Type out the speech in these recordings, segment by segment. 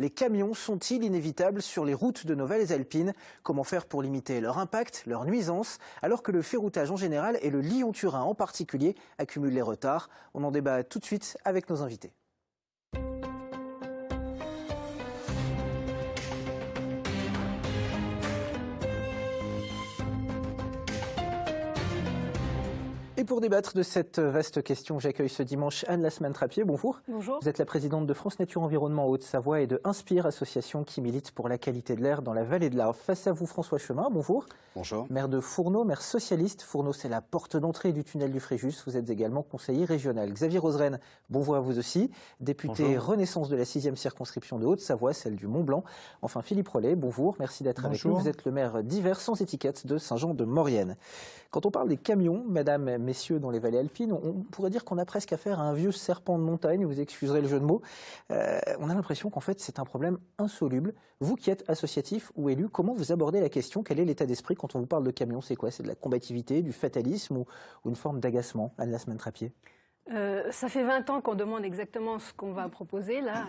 Les camions sont-ils inévitables sur les routes de nos vallées alpines? Comment faire pour limiter leur impact, leur nuisance, alors que le ferroutage en général et le Lyon-Turin en particulier accumulent les retards? On en débat tout de suite avec nos invités. Et pour débattre de cette vaste question, j'accueille ce dimanche Anne Lasman-Trappier. Bonjour. Bonjour. Vous êtes la présidente de France Nature Environnement Haute-Savoie et de Inspire, association qui milite pour la qualité de l'air dans la vallée de l'Arve. Face à vous, François Chemin. Bonjour. Bonjour. Maire de Fourneau, maire socialiste. Fourneau, c'est la porte d'entrée du tunnel du Fréjus. Vous êtes également conseiller régional. Xavier Roseraine, bonjour à vous aussi. Député Bonjour. Renaissance de la 6e circonscription de Haute-Savoie, celle du Mont-Blanc. Enfin, Philippe Rollet, bonjour. Merci d'être avec nous. Vous êtes le maire d'Yvers sans étiquette de Saint-Jean-de-Maurienne. Quand on parle des camions, mesdames, messieurs, dans les vallées alpines, on pourrait dire qu'on a presque affaire à un vieux serpent de montagne, vous excuserez le jeu de mots. On a l'impression qu'en fait c'est un problème insoluble. Vous qui êtes associatif ou élu, comment vous abordez la question? Quel est l'état d'esprit quand on vous parle de camions? C'est quoi? C'est de la combativité, du fatalisme ou une forme d'agacement? Anne Lasman-Trappier. Ça fait 20 ans qu'on demande exactement ce qu'on va proposer là.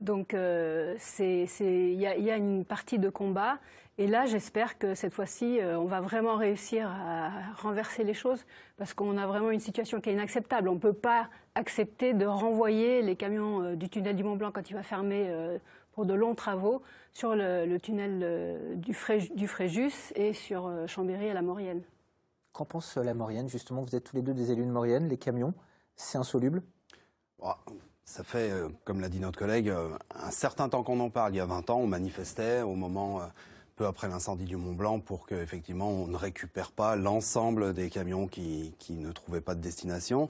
Donc il y a une partie de combat. Et là, j'espère que cette fois-ci, on va vraiment réussir à renverser les choses parce qu'on a vraiment une situation qui est inacceptable. On ne peut pas accepter de renvoyer les camions du tunnel du Mont-Blanc quand il va fermer pour de longs travaux sur le tunnel du Fréjus et sur Chambéry à la Maurienne. Qu'en pense la Maurienne? Justement, vous êtes tous les deux des élus de Maurienne. Les camions, c'est insoluble? Ça fait, comme l'a dit notre collègue, un certain temps qu'on en parle. Il y a 20 ans, on manifestait au moment, peu après l'incendie du Mont-Blanc, pour qu'effectivement on ne récupère pas l'ensemble des camions qui ne trouvaient pas de destination.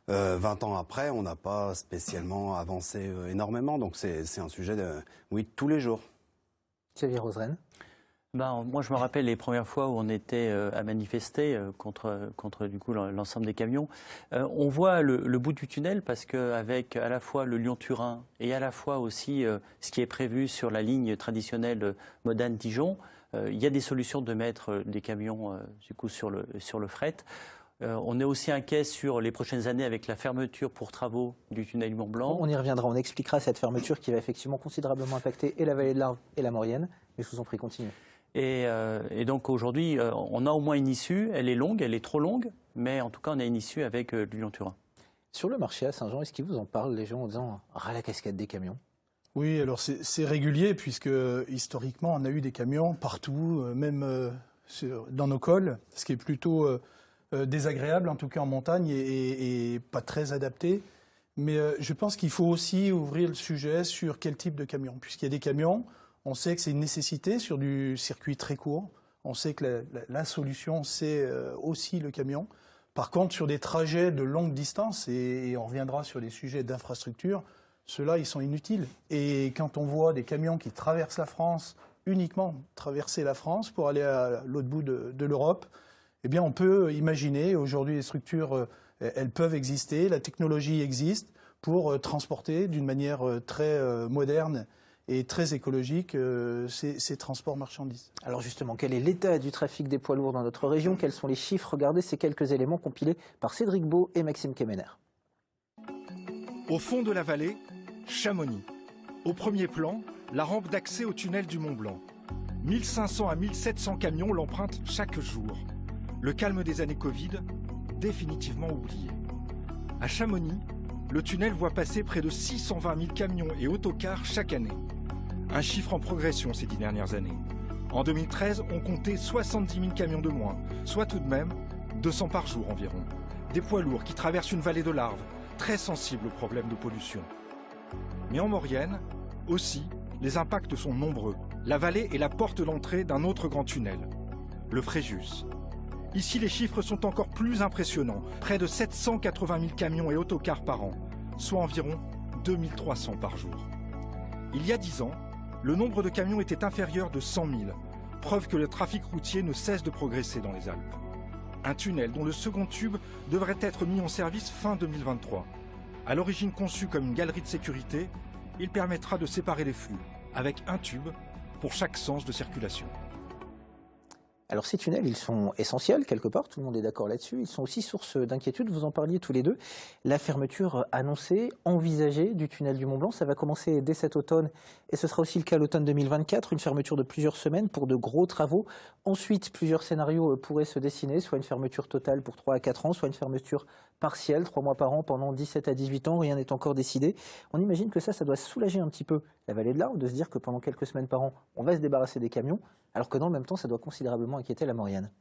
20 ans après, on n'a pas spécialement avancé énormément. Donc c'est un sujet de tous les jours. Xavier Roseraine. Moi, je me rappelle les premières fois où on était à manifester contre du coup l'ensemble des camions. On voit le bout du tunnel parce qu'avec à la fois le Lyon-Turin et à la fois aussi ce qui est prévu sur la ligne traditionnelle Modane-Dijon, il y a des solutions de mettre des camions du coup sur le fret. On est aussi inquiet sur les prochaines années avec la fermeture pour travaux du tunnel du Mont-Blanc. On y reviendra, on expliquera cette fermeture qui va effectivement considérablement impacter et la vallée de l'Arve et la Maurienne. Mais je vous en prie, continuez. Et donc aujourd'hui, on a au moins une issue. Elle est longue, elle est trop longue, mais en tout cas, on a une issue avec le Lyon-Turin. Sur le marché à Saint-Jean, est-ce qu'ils vous en parlent, les gens, en disant « ras la cascade des camions » ? Oui, alors c'est régulier, puisque historiquement, on a eu des camions partout, même dans nos cols, ce qui est plutôt désagréable, en tout cas en montagne, et pas très adapté. Mais je pense qu'il faut aussi ouvrir le sujet sur quel type de camion, puisqu'il y a des camions. On sait que c'est une nécessité sur du circuit très court. On sait que la solution, c'est aussi le camion. Par contre, sur des trajets de longue distance, et on reviendra sur des sujets d'infrastructure, ceux-là, ils sont inutiles. Et quand on voit des camions qui traversent la France, uniquement traverser la France pour aller à l'autre bout de l'Europe, eh bien, on peut imaginer, aujourd'hui, les structures, elles peuvent exister, la technologie existe pour transporter d'une manière très moderne et très écologique ces transports marchandises. Alors justement, quel est l'état du trafic des poids lourds dans notre région? Quels sont les chiffres? Regardez ces quelques éléments compilés par Cédric Beau et Maxime Kemener. Au fond de la vallée, Chamonix. Au premier plan, la rampe d'accès au tunnel du Mont-Blanc. 1500 à 1700 camions l'empruntent chaque jour. Le calme des années Covid, définitivement oublié. À Chamonix, le tunnel voit passer près de 620 000 camions et autocars chaque année. Un chiffre en progression ces 10 dernières années. En 2013, on comptait 70 000 camions de moins, soit tout de même 200 par jour environ. Des poids lourds qui traversent une vallée de l'Arve, très sensible aux problèmes de pollution. Mais en Maurienne, aussi, les impacts sont nombreux. La vallée est la porte d'entrée d'un autre grand tunnel, le Fréjus. Ici, les chiffres sont encore plus impressionnants. Près de 780 000 camions et autocars par an, soit environ 2300 par jour. Il y a 10 ans, le nombre de camions était inférieur de 100 000, preuve que le trafic routier ne cesse de progresser dans les Alpes. Un tunnel dont le second tube devrait être mis en service fin 2023. À l'origine conçu comme une galerie de sécurité, il permettra de séparer les flux, avec un tube pour chaque sens de circulation. Alors ces tunnels, ils sont essentiels quelque part, tout le monde est d'accord là-dessus. Ils sont aussi source d'inquiétude, vous en parliez tous les deux. La fermeture annoncée, envisagée du tunnel du Mont-Blanc, ça va commencer dès cet automne et ce sera aussi le cas l'automne 2024, une fermeture de plusieurs semaines pour de gros travaux. Ensuite, plusieurs scénarios pourraient se dessiner, soit une fermeture totale pour 3 à 4 ans, soit une fermeture partielle, 3 mois par an pendant 17 à 18 ans, rien n'est encore décidé. On imagine que ça doit soulager un petit peu la vallée de l'Arve, de se dire que pendant quelques semaines par an, on va se débarrasser des camions, alors que dans le même temps, ça doit considérablement inquiéter la Maurienne.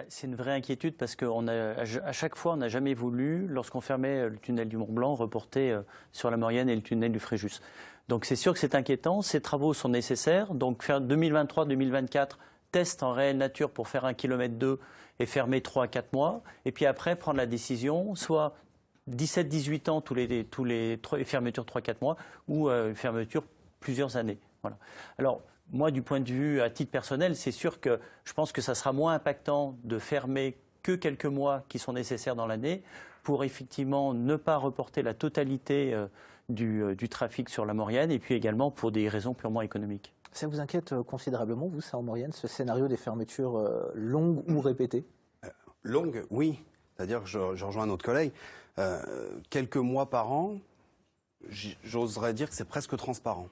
C'est une vraie inquiétude parce qu'à chaque fois, on n'a jamais voulu, lorsqu'on fermait le tunnel du Mont-Blanc, reporter sur la Maurienne et le tunnel du Fréjus. Donc c'est sûr que c'est inquiétant, ces travaux sont nécessaires. Donc faire 2023-2024, test en réelle nature pour faire 1,2 km et fermer 3 à 4 mois. Et puis après, prendre la décision, soit 17-18 ans, tous les fermetures 3-4 mois, ou fermeture plusieurs années. Voilà. Alors, moi, du point de vue à titre personnel, c'est sûr que je pense que ça sera moins impactant de fermer que quelques mois qui sont nécessaires dans l'année pour effectivement ne pas reporter la totalité du trafic sur la Maurienne et puis également pour des raisons purement économiques. Ça vous inquiète considérablement, vous, ça en Maurienne, ce scénario des fermetures longues ou répétées? Longues, oui. C'est-à-dire que je rejoins notre collègue. Quelques mois par an, j'oserais dire que c'est presque transparent.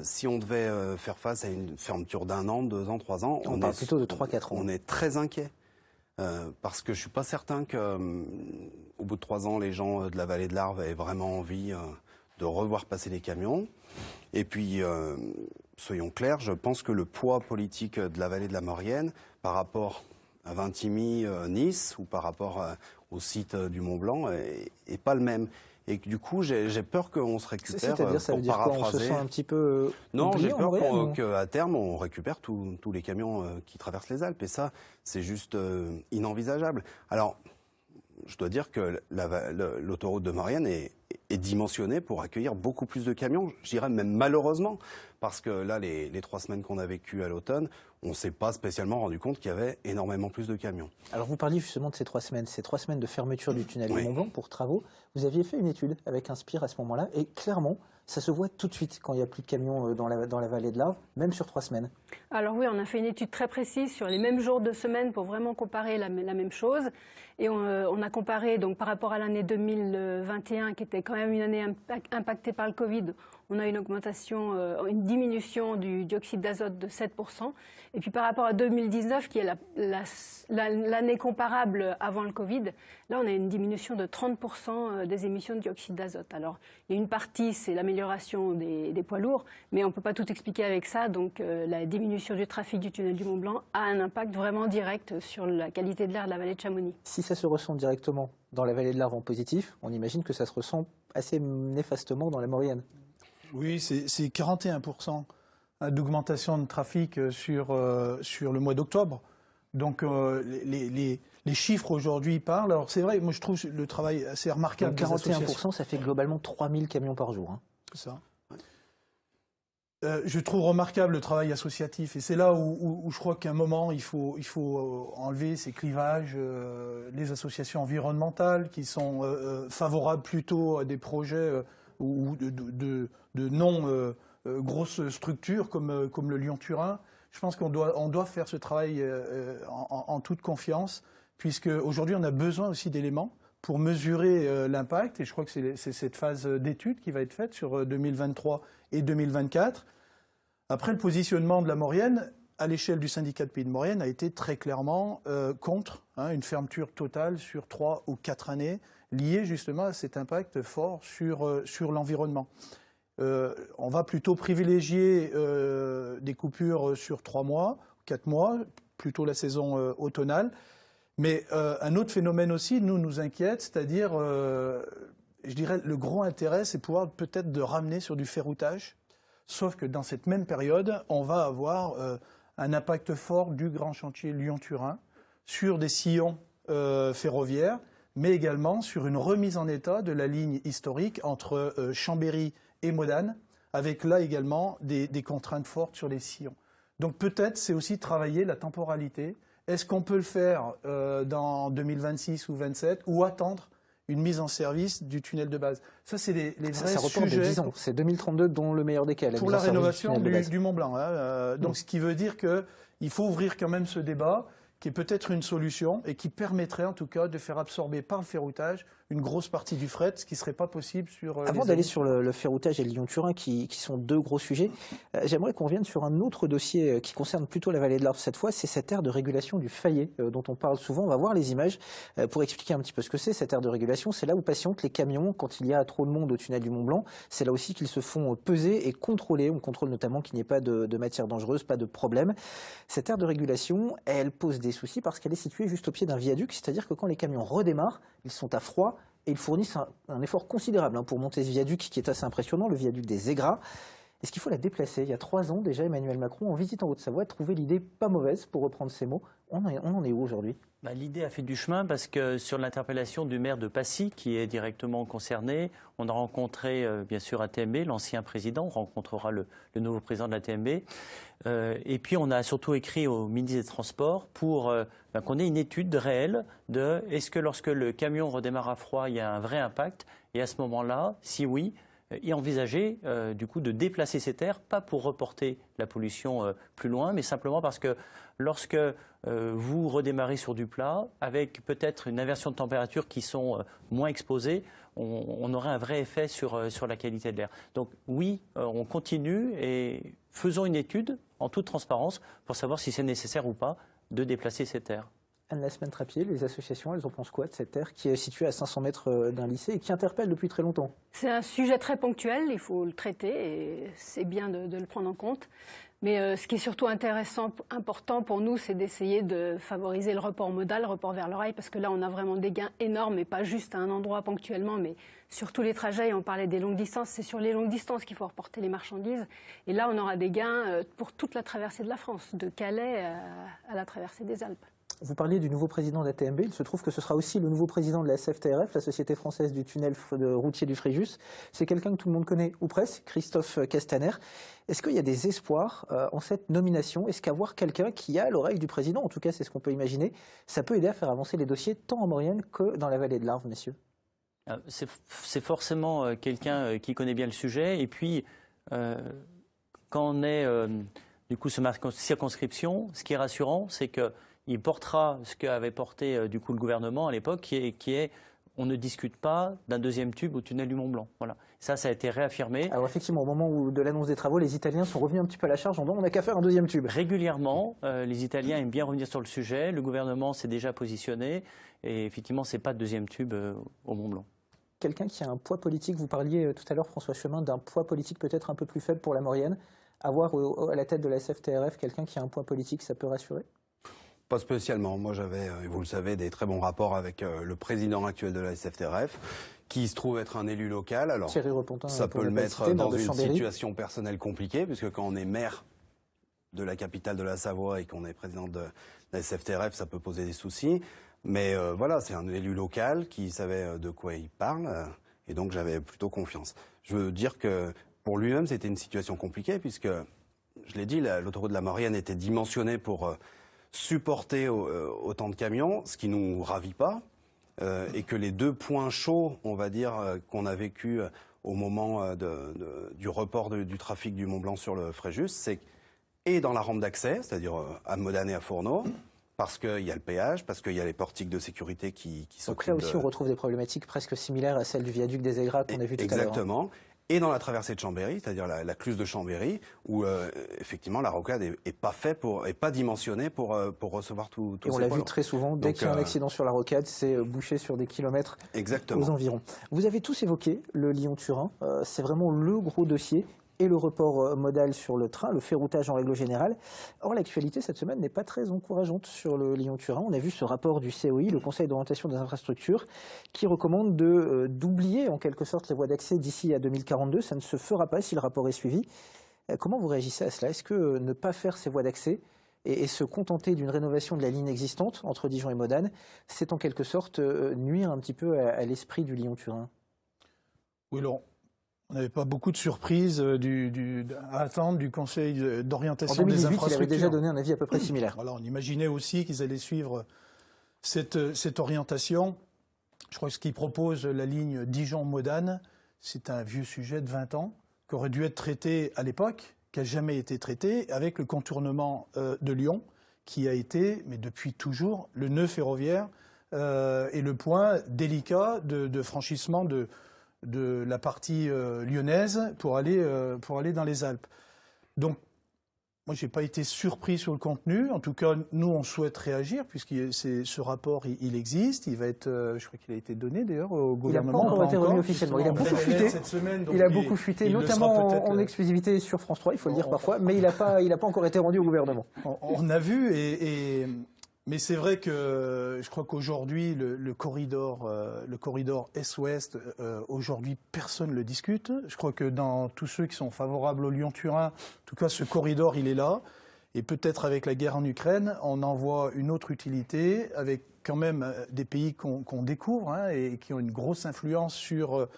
Si on devait faire face à une fermeture d'1 an, 2 ans, 3 ans, on parle plutôt de 3-4 ans. On est très inquiet. Parce que je ne suis pas certain qu'au bout de 3 ans, les gens de la vallée de l'Arve aient vraiment envie de revoir passer les camions. Et puis, soyons clairs, je pense que le poids politique de la vallée de la Maurienne, par rapport à Vintimille, Nice, ou par rapport au site du Mont-Blanc, est pas le même. Et du coup, j'ai peur qu'on se récupère, c'est-à-dire, ça veut dire quoi, on se sent un petit peu non, j'ai peur Montréal, qu'à terme, on récupère tous les camions qui traversent les Alpes. Et ça, c'est juste inenvisageable. Alors, je dois dire que l'autoroute de Maurienne est dimensionnée pour accueillir beaucoup plus de camions. Je dirais même malheureusement, parce que là, les 3 semaines qu'on a vécues à l'automne, on ne s'est pas spécialement rendu compte qu'il y avait énormément plus de camions. Alors vous parliez justement de ces 3 semaines de fermeture du tunnel du Mont-Blanc pour travaux. Vous aviez fait une étude avec Inspire à ce moment-là, et clairement, ça se voit tout de suite quand il n'y a plus de camions dans la vallée de l'Arve, même sur 3 semaines. Alors oui, on a fait une étude très précise sur les mêmes jours de semaine pour vraiment comparer la même chose. Et on a comparé donc par rapport à l'année 2021, qui était quand même une année impactée par le Covid. On a une augmentation, une diminution du dioxyde d'azote de 7%. Et puis par rapport à 2019, qui est l'année comparable avant le Covid, là on a une diminution de 30% des émissions de dioxyde d'azote. Alors il y a une partie, c'est l'amélioration des poids lourds, mais on ne peut pas tout expliquer avec ça. Donc la diminution du trafic du tunnel du Mont-Blanc a un impact vraiment direct sur la qualité de l'air de la vallée de Chamonix. Si ça se ressent directement dans la vallée de l'Arve en positif, on imagine que ça se ressent assez néfastement dans la Maurienne. Oui, c'est 41% d'augmentation de trafic sur le mois d'octobre. Donc les chiffres aujourd'hui parlent. Alors c'est vrai, moi je trouve le travail assez remarquable. Donc 41%, ça fait globalement 3000 camions par jour. Hein. C'est ça. Je trouve remarquable le travail associatif, et c'est là où je crois qu'à un moment il faut enlever ces clivages, les associations environnementales qui sont favorables plutôt à des projets ou de non grosses structures comme le Lyon-Turin. Je pense qu'on doit faire ce travail en toute confiance, puisque aujourd'hui on a besoin aussi d'éléments pour mesurer l'impact, et je crois que c'est cette phase d'étude qui va être faite sur 2023 et 2024. Après, le positionnement de la Maurienne, à l'échelle du syndicat de Pays de Maurienne, a été très clairement contre une fermeture totale sur 3 ou 4 années, liée justement à cet impact fort sur l'environnement. On va plutôt privilégier des coupures sur 3 mois, 4 mois, plutôt la saison automnale. Mais un autre phénomène aussi nous inquiète, c'est-à-dire, je dirais, le gros intérêt, c'est pouvoir peut-être de ramener sur du ferroutage. Sauf que dans cette même période, on va avoir un impact fort du grand chantier Lyon-Turin sur des sillons ferroviaires, mais également sur une remise en état de la ligne historique entre Chambéry et Modane, avec là également des contraintes fortes sur les sillons. Donc peut-être c'est aussi travailler la temporalité. Est-ce qu'on peut le faire dans 2026 ou 2027, ou attendre une mise en service du tunnel de base. Ça, c'est les vrais ça reporte sujets. de 10 ans. C'est 2032 dont le meilleur des cas. Pour la rénovation du Mont Blanc. Hein. Donc, ce qui veut dire qu'il faut ouvrir quand même ce débat, qui est peut-être une solution et qui permettrait en tout cas de faire absorber par le ferroutage une grosse partie du fret, ce qui ne serait pas possible sur... Avant d'aller sur le ferroutage et le Lyon-Turin, qui sont deux gros sujets, j'aimerais qu'on revienne sur un autre dossier qui concerne plutôt la vallée de l'Arve cette fois, c'est cette aire de régulation du Fayet dont on parle souvent. On va voir les images pour expliquer un petit peu ce que c'est cette aire de régulation. C'est là où patientent les camions quand il y a trop de monde au tunnel du Mont-Blanc. C'est là aussi qu'ils se font peser et contrôler. On contrôle notamment qu'il n'y ait pas de matière dangereuse, pas de problème. Cette aire de régulation, elle pose des soucis parce qu'elle est située juste au pied d'un viaduc, c'est-à-dire que quand les camions redémarrent, ils sont à froid et ils fournissent un effort considérable pour monter ce viaduc qui est assez impressionnant, le viaduc des Aigras. Est-ce qu'il faut la déplacer? Il y a 3 ans déjà, Emmanuel Macron, en visite en Haute-Savoie, a trouvé l'idée pas mauvaise, pour reprendre ses mots. On en est où aujourd'hui? L'idée a fait du chemin parce que sur l'interpellation du maire de Passy, qui est directement concerné, on a rencontré bien sûr ATMB, l'ancien président, on rencontrera le nouveau président de l'ATMB. Et puis on a surtout écrit au ministre des Transports pour qu'on ait une étude réelle de est-ce que lorsque le camion redémarre à froid, il y a un vrai impact, et à ce moment-là, si oui, et envisager du coup de déplacer ces terres, pas pour reporter la pollution plus loin, mais simplement parce que lorsque vous redémarrez sur du plat, avec peut-être une inversion de température qui sont moins exposées, on aurait un vrai effet sur la qualité de l'air. Donc oui, on continue et faisons une étude en toute transparence pour savoir si c'est nécessaire ou pas de déplacer ces terres. Anne Lassemène-Trappier, les associations, elles en pensent quoi de cette terre qui est située à 500 mètres d'un lycée et qui interpelle depuis très longtemps? C'est un sujet très ponctuel, il faut le traiter et c'est bien de le prendre en compte. Mais ce qui est surtout important pour nous, c'est d'essayer de favoriser le report modal, le report vers le rail, parce que là, on a vraiment des gains énormes, et pas juste à un endroit ponctuellement, mais sur tous les trajets. On parlait des longues distances, c'est sur les longues distances qu'il faut reporter les marchandises. Et là, on aura des gains pour toute la traversée de la France, de Calais à la traversée des Alpes. Vous parliez du nouveau président d'ATMB, il se trouve que ce sera aussi le nouveau président de la SFTRF, la Société française du tunnel routier du Fréjus. C'est quelqu'un que tout le monde connaît, ou presque, Christophe Castaner. Est-ce qu'il y a des espoirs en cette nomination? Est-ce qu'avoir quelqu'un qui a l'oreille du président, en tout cas c'est ce qu'on peut imaginer, ça peut aider à faire avancer les dossiers tant en Maurienne que dans la vallée de l'Arve, messieurs? C'est forcément quelqu'un qui connaît bien le sujet. Et puis, quand on est du coup sur ma circonscription, ce qui est rassurant, c'est qu'il portera ce qu'avait porté du coup le gouvernement à l'époque, qui est on ne discute pas d'un deuxième tube au tunnel du Mont Blanc. Voilà. Ça a été réaffirmé. Alors effectivement, au moment de l'annonce des travaux, les Italiens sont revenus un petit peu à la charge en disant on n'a qu'à faire un deuxième tube. Régulièrement, les Italiens aiment bien revenir sur le sujet. Le gouvernement s'est déjà positionné. Et effectivement, ce n'est pas de deuxième tube au Mont Blanc. Quelqu'un qui a un poids politique, vous parliez tout à l'heure, François Chemin, d'un poids politique peut-être un peu plus faible pour la Maurienne. Avoir à la tête de la SFTRF quelqu'un qui a un poids politique, ça peut rassurer? Pas spécialement. Moi, j'avais, vous le savez, des très bons rapports avec le président actuel de la SFTRF, qui se trouve être un élu local. Alors, Thierry Repentin, ça peut le mettre dans une situation personnelle compliquée, puisque quand on est maire de la capitale de la Savoie et qu'on est président de la SFTRF, ça peut poser des soucis. Mais voilà, c'est un élu local qui savait de quoi il parle, et donc j'avais plutôt confiance. Je veux dire que pour lui-même, c'était une situation compliquée, puisque, je l'ai dit, l'autoroute de la Maurienne était dimensionnée pour supporter autant de camions, ce qui nous ravit pas, et que les deux points chauds, on va dire, qu'on a vécu au moment du report du trafic du Mont-Blanc sur le Fréjus, c'est et dans la rampe d'accès, c'est-à-dire à Modane et à Fourneau, parce qu'il y a le péage, parce qu'il y a les portiques de sécurité qui s'occupent. Donc là aussi, on retrouve des problématiques presque similaires à celles du viaduc des Aigras qu'on a vu tout à l'heure. Exactement. Et dans la traversée de Chambéry, c'est-à-dire la cluse de Chambéry, où effectivement la rocade est pas dimensionnée pour recevoir tout ça. Et on l'a vu très souvent, dès qu'il y a un accident sur la rocade, c'est bouché sur des kilomètres aux environs. Vous avez tous évoqué le Lyon-Turin, c'est vraiment le gros dossier. Et le report modal sur le train, le ferroutage en règle générale. Or, l'actualité cette semaine n'est pas très encourageante sur le Lyon-Turin. On a vu ce rapport du COI, le Conseil d'orientation des infrastructures, qui recommande d'oublier en quelque sorte les voies d'accès d'ici à 2042. Ça ne se fera pas si le rapport est suivi. Comment vous réagissez à cela? Est-ce que ne pas faire ces voies d'accès et se contenter d'une rénovation de la ligne existante entre Dijon et Modane, c'est en quelque sorte nuire un petit peu à l'esprit du Lyon-Turin? Oui, Laurent. On n'avait pas beaucoup de surprises à attendre du Conseil d'orientation des infrastructures. Il avait déjà donné un avis à peu près similaire. Voilà, on imaginait aussi qu'ils allaient suivre cette orientation. Je crois que ce qu'il propose, la ligne Dijon-Modane, c'est un vieux sujet de 20 ans, qui aurait dû être traité à l'époque, qui n'a jamais été traité, avec le contournement de Lyon, qui a été, mais depuis toujours, le nœud ferroviaire et le point délicat de franchissement de la partie lyonnaise pour aller dans les Alpes. Donc, moi, je n'ai pas été surpris sur le contenu. En tout cas, nous, on souhaite réagir, puisque ce rapport, il existe. Il va être, je crois qu'il a été donné, d'ailleurs, au gouvernement. Il n'a pas encore été remis officiellement. Il a beaucoup fuité. Cette semaine, il a beaucoup fuité, notamment en exclusivité sur France 3, il faut le dire parfois, mais il n'a pas encore été rendu au gouvernement. On a vu, mais c'est vrai que je crois qu'aujourd'hui, le corridor Est-Ouest, aujourd'hui, personne ne le discute. Je crois que dans tous ceux qui sont favorables au Lyon-Turin, en tout cas, ce corridor, il est là. Et peut-être avec la guerre en Ukraine, on en voit une autre utilité, avec quand même des pays qu'on découvre hein, et qui ont une grosse influence sur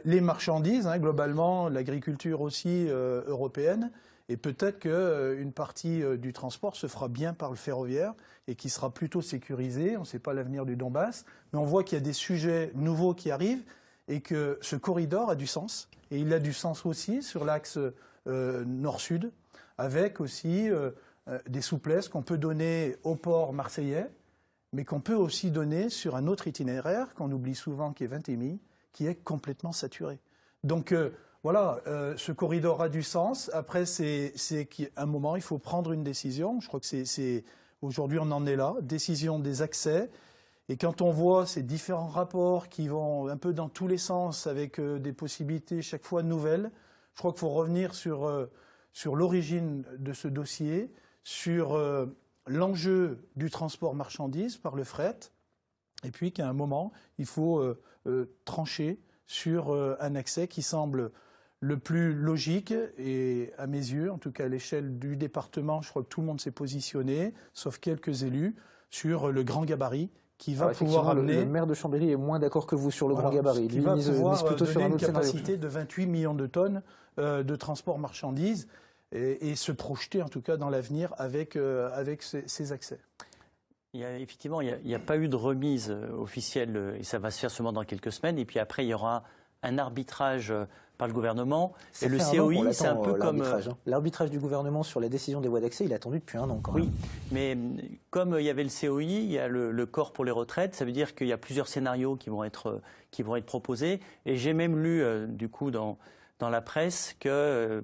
les marchandises, hein, globalement, l'agriculture aussi européenne. Et peut-être qu'une partie du transport se fera bien par le ferroviaire et qui sera plutôt sécurisé. On ne sait pas l'avenir du Donbass, mais on voit qu'il y a des sujets nouveaux qui arrivent et que ce corridor a du sens. Et il a du sens aussi sur l'axe nord-sud, avec aussi des souplesses qu'on peut donner au port marseillais, mais qu'on peut aussi donner sur un autre itinéraire qu'on oublie souvent, qui est Vintimille, qui est complètement saturé. Donc, voilà, ce corridor a du sens. Après, c'est qu'à un moment, il faut prendre une décision. Je crois que aujourd'hui, on en est là. Décision des accès. Et quand on voit ces différents rapports qui vont un peu dans tous les sens, avec des possibilités chaque fois nouvelles, je crois qu'il faut revenir sur l'origine de ce dossier, sur l'enjeu du transport marchandises par le fret, et puis qu'à un moment, il faut trancher sur un accès qui semble le plus logique, et à mes yeux, en tout cas à l'échelle du département, je crois que tout le monde s'est positionné, sauf quelques élus, sur le grand gabarit qui va pouvoir amener... Le maire de Chambéry est moins d'accord que vous sur le grand gabarit. Qui va pouvoir donner une capacité de 28 millions de tonnes de transport marchandises et se projeter en tout cas dans l'avenir avec ces accès. Effectivement, il n'y a pas eu de remise officielle, et ça va se faire seulement dans quelques semaines. Et puis après, il y aura un arbitrage par le gouvernement. Et le COI, c'est un peu comme... L'arbitrage du gouvernement sur la décision des voies d'accès, il est attendu depuis un an quand même. Oui, mais comme il y avait le COI, il y a le corps pour les retraites. Ça veut dire qu'il y a plusieurs scénarios qui vont être proposés. Et j'ai même lu, du coup, dans la presse que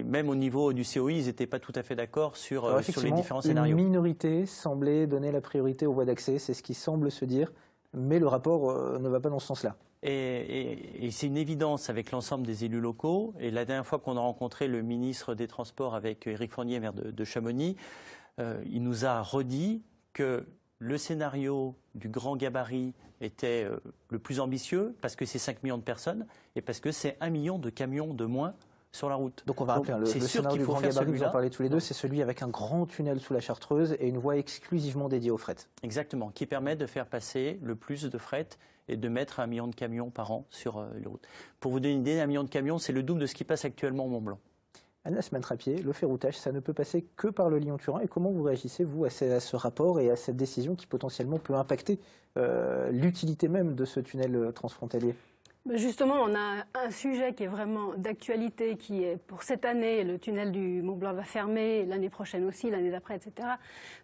même au niveau du COI, ils n'étaient pas tout à fait d'accord sur les différents scénarios. Une minorité semblait donner la priorité aux voies d'accès, c'est ce qui semble se dire, mais le rapport ne va pas dans ce sens-là. Et c'est une évidence avec l'ensemble des élus locaux. Et la dernière fois qu'on a rencontré le ministre des Transports avec Éric Fournier, maire de Chamonix, il nous a redit que le scénario du grand gabarit était le plus ambitieux parce que c'est 5 millions de personnes et parce que c'est 1 million de camions de moins sur la route. Donc on va rappeler, le scénario du grand gabarit, vous en parlez tous les deux, c'est celui avec un grand tunnel sous la Chartreuse et une voie exclusivement dédiée au fret. Exactement, qui permet de faire passer le plus de fret et de mettre 1 million de camions par an sur les routes. Pour vous donner une idée, 1 million de camions, c'est le double de ce qui passe actuellement au Mont-Blanc. Anas Maltrapié, le ferroutage, ça ne peut passer que par le Lyon-Turin. Et comment vous réagissez, vous, à ce rapport et à cette décision qui potentiellement peut impacter l'utilité même de ce tunnel transfrontalier ? Justement, on a un sujet qui est vraiment d'actualité, qui est pour cette année, le tunnel du Mont-Blanc va fermer, l'année prochaine aussi, l'année d'après, etc.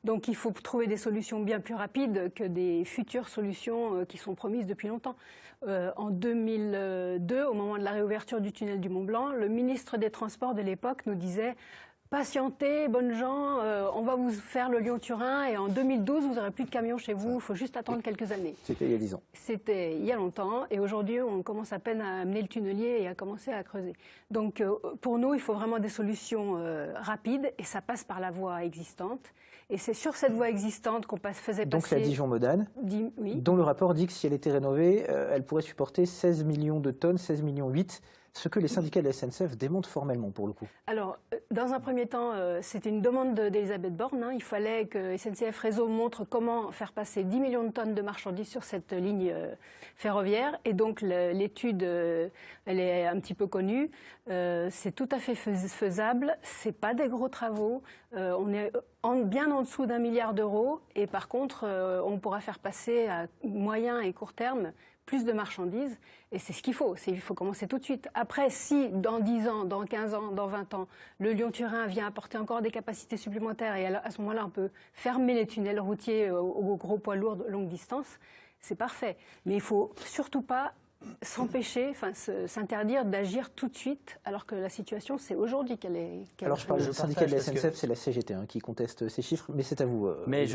Donc il faut trouver des solutions bien plus rapides que des futures solutions qui sont promises depuis longtemps. En 2002, au moment de la réouverture du tunnel du Mont-Blanc, le ministre des Transports de l'époque nous disait « Patientez, bonnes gens, on va vous faire le Lyon-Turin et en 2012, vous n'aurez plus de camions chez vous, il faut juste attendre quelques années. » C'était il y a 10 ans. C'était il y a longtemps et aujourd'hui, on commence à peine à amener le tunnelier et à commencer à creuser. Donc pour nous, il faut vraiment des solutions rapides et ça passe par la voie existante. Et c'est sur cette voie existante qu'on faisait passer... Donc la Dijon-Modane, oui. dont le rapport dit que si elle était rénovée, elle pourrait supporter 16 millions de tonnes, 16 millions 8 ce que les syndicats de la SNCF démontent formellement pour le coup. Alors, dans un premier temps, c'était une demande d'Elisabeth Borne. Il fallait que SNCF Réseau montre comment faire passer 10 millions de tonnes de marchandises sur cette ligne ferroviaire. Et donc, l'étude, elle est un petit peu connue. C'est tout à fait faisable. C'est pas des gros travaux. On est bien en dessous d'1 milliard d'euros. Et par contre, on pourra faire passer à moyen et court terme plus de marchandises, et c'est ce qu'il faut. Il faut commencer tout de suite. Après, si dans 10 ans, dans 15 ans, dans 20 ans, le Lyon-Turin vient apporter encore des capacités supplémentaires, et à ce moment-là, on peut fermer les tunnels routiers aux gros poids lourds de longue distance, c'est parfait. Mais il ne faut surtout pas s'interdire d'agir tout de suite, alors que la situation, c'est aujourd'hui qu'elle est... Alors je parle du syndicat de la SNCF, c'est la CGT qui conteste ces chiffres, mais c'est à vous. Mais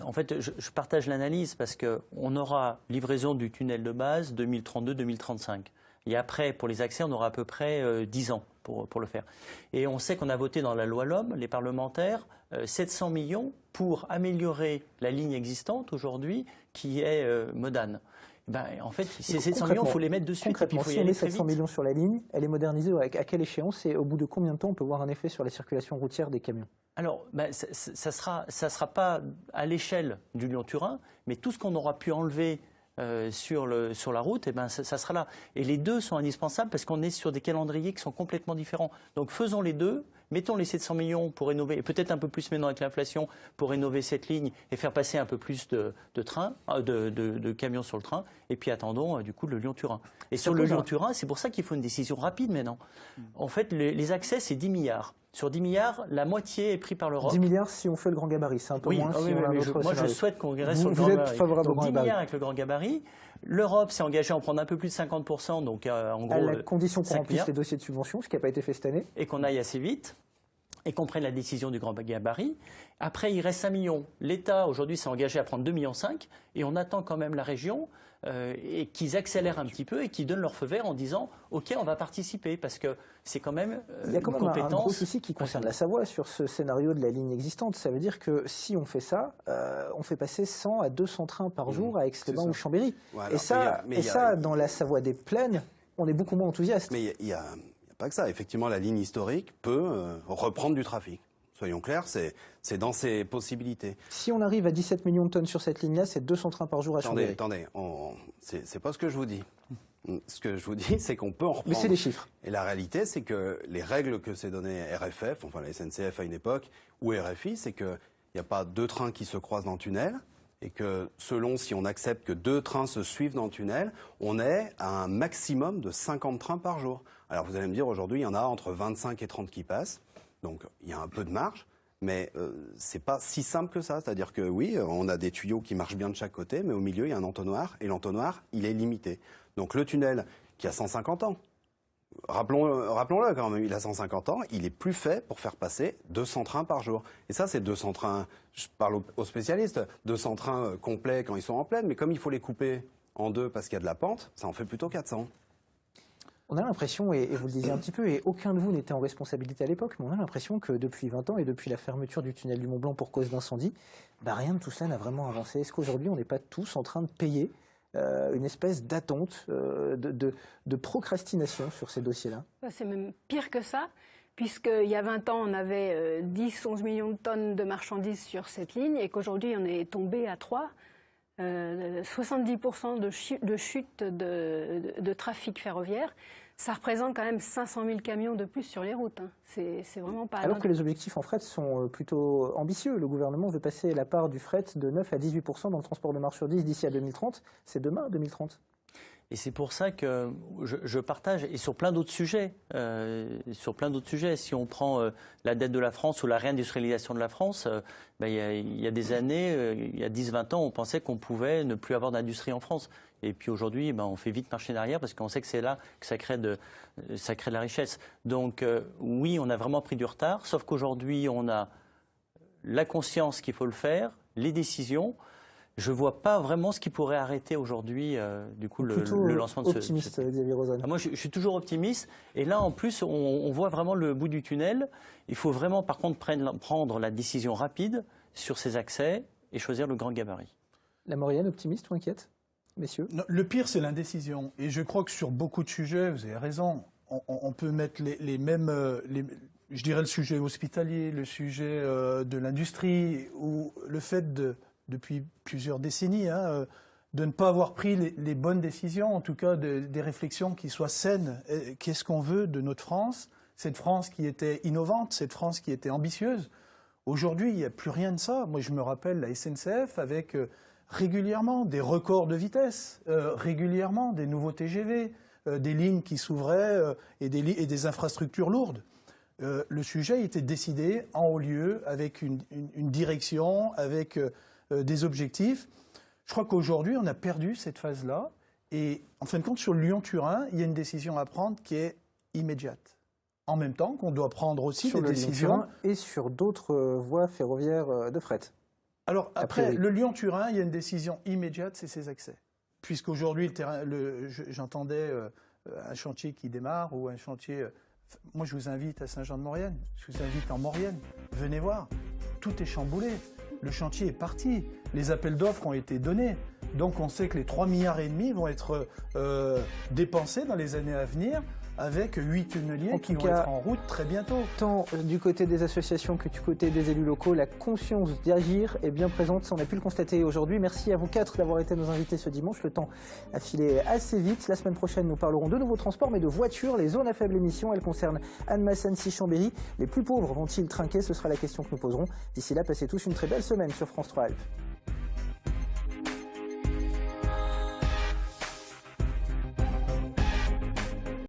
en fait, je partage l'analyse parce qu'on aura livraison du tunnel de base 2032-2035. Et après, pour les accès, on aura à peu près 10 ans pour le faire. Et on sait qu'on a voté dans la loi LOM, les parlementaires, 700 millions pour améliorer la ligne existante aujourd'hui, qui est Modane. En fait, ces 700 millions, il faut les mettre de suite. Concrètement, si on met 700 millions sur la ligne, elle est modernisée à quelle échéance et au bout de combien de temps on peut voir un effet sur la circulation routière des camions? Alors, ça sera pas à l'échelle du Lyon-Turin, mais tout ce qu'on aura pu enlever sur la route, ça sera là. Et les deux sont indispensables parce qu'on est sur des calendriers qui sont complètement différents. Donc faisons les deux. Mettons les 700 millions pour rénover, et peut-être un peu plus maintenant avec l'inflation, pour rénover cette ligne et faire passer un peu plus de camions sur le train. Et puis attendons du coup le Lyon-Turin. Et sur le Lyon-Turin, c'est pour ça qu'il faut une décision rapide maintenant. En fait, les accès, c'est 10 milliards. Sur 10 milliards, la moitié est prise par l'Europe. 10 milliards si on fait le grand gabarit, c'est un peu moins si on a un autre moi, je souhaite qu'on reste sur le grand gabarit. Vous êtes favorable au grand gabarit. 10 milliards avec le grand gabarit. L'Europe s'est engagée à en prendre un peu plus de 50%, donc en gros... À la condition qu'on remplisse les dossiers de subvention, ce qui n'a pas été fait cette année. Et qu'on aille assez vite. Et qu'on prenne la décision du grand gabarit. Après, il reste 5 millions. L'État, aujourd'hui, s'est engagé à prendre 2,5 millions et on attend quand même la région et qu'ils accélèrent un petit peu et qu'ils donnent leur feu vert en disant « Ok, on va participer » parce que c'est quand même il y a quand même un gros souci qui concerne la Savoie sur ce scénario de la ligne existante. Ça veut dire que si on fait ça, on fait passer 100 à 200 trains par jour à Aix-les-Bains ou Chambéry. Voilà, et ça, dans la Savoie des plaines, on est beaucoup moins enthousiaste. Mais il y a pas que ça. Effectivement, la ligne historique peut reprendre du trafic. Soyons clairs, c'est dans ses possibilités. Si on arrive à 17 millions de tonnes sur cette ligne-là, c'est 200 trains par jour à Chambéry. Attendez, c'est pas ce que je vous dis. Ce que je vous dis, c'est qu'on peut en reprendre. Mais c'est des chiffres. Et la réalité, c'est que les règles que s'est donné RFF, enfin la SNCF à une époque, ou RFI, c'est qu'il n'y a pas 2 trains qui se croisent dans le tunnel. Et que selon si on accepte que 2 trains se suivent dans le tunnel, on est à un maximum de 50 trains par jour. Alors vous allez me dire, aujourd'hui, il y en a entre 25 et 30 qui passent, donc il y a un peu de marge, mais c'est pas si simple que ça. C'est-à-dire que oui, on a des tuyaux qui marchent bien de chaque côté, mais au milieu, il y a un entonnoir, et l'entonnoir, il est limité. Donc le tunnel, qui a 150 ans, rappelons-le quand même, il a 150 ans, il est plus fait pour faire passer 200 trains par jour. Et ça, c'est 200 trains, je parle aux spécialistes, 200 trains complets quand ils sont en pleine, mais comme il faut les couper en 2 parce qu'il y a de la pente, ça en fait plutôt 400. On a l'impression, et vous le disiez un petit peu, et aucun de vous n'était en responsabilité à l'époque, mais on a l'impression que depuis 20 ans et depuis la fermeture du tunnel du Mont-Blanc pour cause d'incendie, rien de tout cela n'a vraiment avancé. Est-ce qu'aujourd'hui, on n'est pas tous en train de payer une espèce d'attente, de procrastination sur ces dossiers-là? C'est même pire que ça, puisqu'il y a 20 ans, on avait 10-11 millions de tonnes de marchandises sur cette ligne, et qu'aujourd'hui, on est tombé à 3. 70% de chute de trafic ferroviaire, ça représente quand même 500 000 camions de plus sur les routes. C'est vraiment pas... Alors que les objectifs en fret sont plutôt ambitieux. Le gouvernement veut passer la part du fret de 9 à 18% dans le transport de marchandises d'ici à 2030. C'est demain, 2030. Et c'est pour ça que je partage, et sur plein d'autres sujets, si on prend la dette de la France ou la réindustrialisation de la France, il y a des années, il y a 10-20 ans, on pensait qu'on pouvait ne plus avoir d'industrie en France. Et puis aujourd'hui, on fait vite marcher derrière parce qu'on sait que c'est là que ça crée de la richesse. Donc oui, on a vraiment pris du retard, sauf qu'aujourd'hui, on a la conscience qu'il faut le faire, les décisions. Je ne vois pas vraiment ce qui pourrait arrêter aujourd'hui le lancement de ce... Optimiste, Xavier Rozanne. Moi, je suis toujours optimiste. Et là, en plus, on voit vraiment le bout du tunnel. Il faut vraiment, par contre, prendre la décision rapide sur ces accès et choisir le grand gabarit. La Maurienne, optimiste ou inquiète, messieurs? Non, le pire, c'est l'indécision. Et je crois que sur beaucoup de sujets, vous avez raison, on peut mettre les mêmes, je dirais le sujet hospitalier, le sujet de l'industrie, ou le fait depuis plusieurs décennies, de ne pas avoir pris les bonnes décisions, en tout cas des réflexions qui soient saines. Qu'est-ce qu'on veut de notre France? Cette France qui était innovante, cette France qui était ambitieuse. Aujourd'hui, il n'y a plus rien de ça. Moi, je me rappelle la SNCF avec régulièrement des records de vitesse, régulièrement des nouveaux TGV, des lignes qui s'ouvraient et des infrastructures lourdes. Le sujet était décidé en haut lieu, avec une direction, avec des objectifs. Je crois qu'aujourd'hui, on a perdu cette phase-là. Et en fin de compte, sur Lyon-Turin, il y a une décision à prendre qui est immédiate. En même temps qu'on doit prendre aussi des décisions. Et sur d'autres voies ferroviaires de fret. Alors après, le Lyon-Turin, il y a une décision immédiate, c'est ses accès. Puisqu'aujourd'hui, j'entendais un chantier qui démarre ou un chantier... Moi, je vous invite à Saint-Jean-de-Maurienne, je vous invite en Maurienne. Venez voir, tout est chamboulé. Le chantier est parti, les appels d'offres ont été donnés. Donc on sait que les 3,5 milliards vont être dépensés dans les années à venir, avec 8 tunneliers qui vont être en route très bientôt. Tant du côté des associations que du côté des élus locaux, la conscience d'agir est bien présente, ça on a pu le constater aujourd'hui. Merci à vous 4 d'avoir été nos invités ce dimanche. Le temps a filé assez vite. La semaine prochaine, nous parlerons de nouveaux transports, mais de voitures. Les zones à faible émission, elles concernent Annemasse, Annecy, Chambéry. Les plus pauvres vont-ils trinquer? Ce sera la question que nous poserons. D'ici là, passez tous une très belle semaine sur France 3 Alpes.